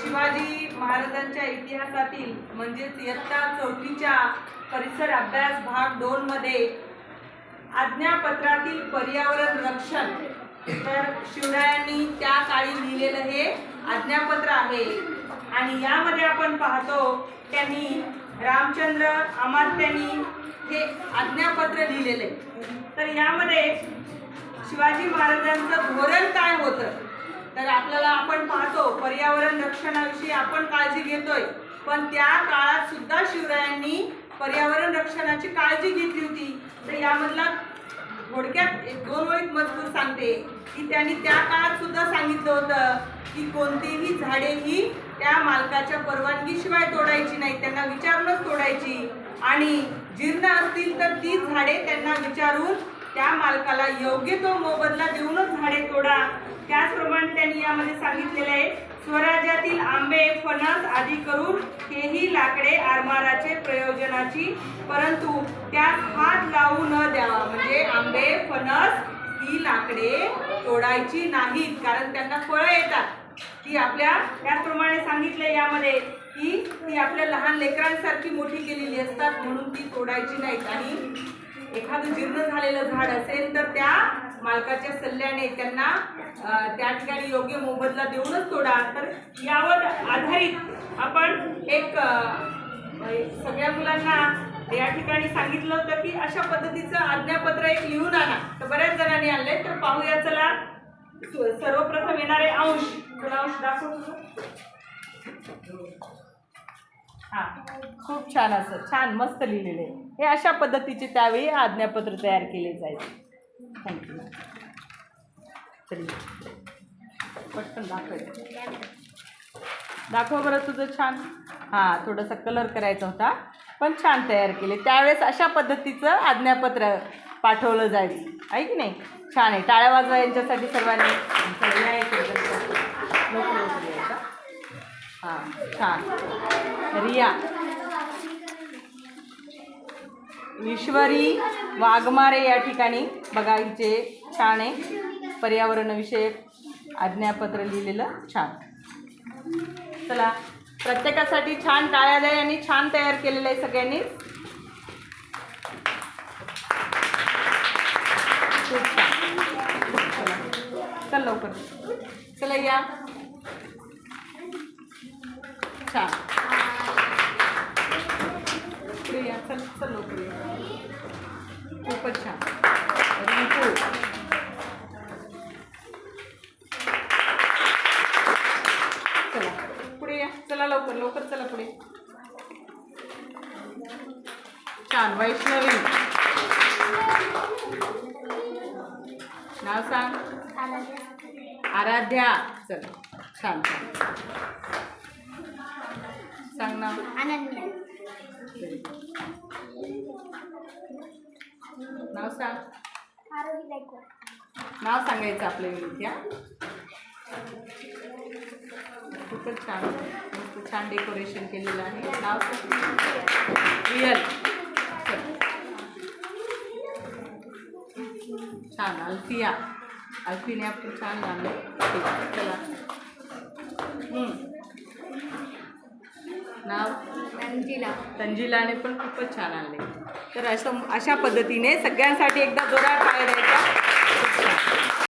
शिवाजी महाराजांच्या इतिहासातील म्हणजेच इयत्ता 4च्या परिसर अभ्यास भाग 2 मध्ये आज्ञापत्रातील पर्यावरण रक्षण, तर शिवरायांनी त्या काळी लिहिलेलं हे आज्ञापत्र आहे। आणि यामध्ये आपण पाहतो त्यांनी रामचंद्र अमात्यांनी हे आज्ञापत्र लिहिलेले। तर यामध्ये शिवाजी महाराजांचं धोरण काय होतं, तर आपल्याला आपण पाहतो पर्यावरण रक्षणाविषयी आपण काळजी घेतोय, पण त्या काळात सुद्धा शिवरायांनी पर्यावरण रक्षणाची काळजी घेतली होती। तर यामधला थोडक्यात 1-2 ओळीत मजकूर सांगते की त्यांनी त्या काळात सुद्धा सांगितलं होतं की कोणतीही झाडे ही त्या मालकाच्या परवानगीशिवाय तोडायची नाही, त्यांना विचारूनच तोडायची, आणि जीर्ण असतील तर ती झाडे त्यांना विचारून त्या मालकाला योग्य तो मोबदला देऊनच झाडे तोडा। त्याचप्रमाणे त्यांनी यामध्ये सांगितलेले आहे, स्वराज्यातील आंबे फणस आदी करून हेही लाकडे आरमाराचे प्रयोजनाची, परंतु त्यात हात लावू न द्यावा। म्हणजे आंबे फणस ही लाकडे तोडायची नाहीत, कारण त्यांना फळं येतात ती आपल्या, त्याचप्रमाणे सांगितले यामध्ये की ती आपल्या लहान लेकरांसारखी मोठी केलेली असतात, म्हणून ती तोडायची नाहीत। आणि एखादं जीर्ण झालेलं झाड असेल तर त्या मालकाच्या सल्ल्याने त्यांना त्या ठिकाणी योग्य मोबदला देऊनच तोडा। तर यावर आधारित आपण एक सगळ्या मुलांना या ठिकाणी सांगितलं होतं की अशा पद्धतीचं आज्ञापत्र एक लिहून आणा। तर बऱ्याच जणांनी आणले, तर पाहूया चला। सर्वप्रथम येणारे अंश, तुला अंश दाखव तुझं। हा, खूप छान, असं छान मस्त लिहिलेले हे अशा पद्धतीचे त्यावेळी आज्ञापत्र तयार केले जायचे। थँक्यू। चल पटकन दाखव बरं तुझं छान। हां, थोडासा कलर करायचा होता, पण छान तयार केले। त्यावेळेस अशा पद्धतीचं आज्ञापत्र पाठवलं जायचं, आहे की नाही? छान आहे, टाळ्या वाजवा यांच्यासाठी सर्वांनी। हां, छान। रिया ईश्वरी वाघमारे या ठिकाणी बघा, हिचे छान आहे पर्यावरणविषयक आज्ञापत्र लिहिलेलं, छान। चला, प्रत्येकासाठी छान टाळ्या द्या आणि छान तयार केलेलं आहे सगळ्यांनी, खूप छान। चल लवकर, चला या, छान। पुढे या, चल चल लवकर या, खूपच छान। रिंकू, चला पुढे या, चला लवकर लवकर, चला पुढे, छान। वैष्णवी, नाव सांग। आराध्या, चल छान छान, सांग नाव। अनन्या, नाव सांग। आरोही गायकवाड, नाव सांगायचं आपल्या विद्या, खूपच छान, मस्त छान डेकोरेशन केलेलं आहे। नाव रियल, छान। अल्फिया, अल्फीने आपण छान आणलं, चला। नाव तंजिला, तंजिलाने पण खूपच छान आणले। तर अशा पद्धतीने सगळ्यांसाठी एकदा जोरात टाळ्या द्यायच्या।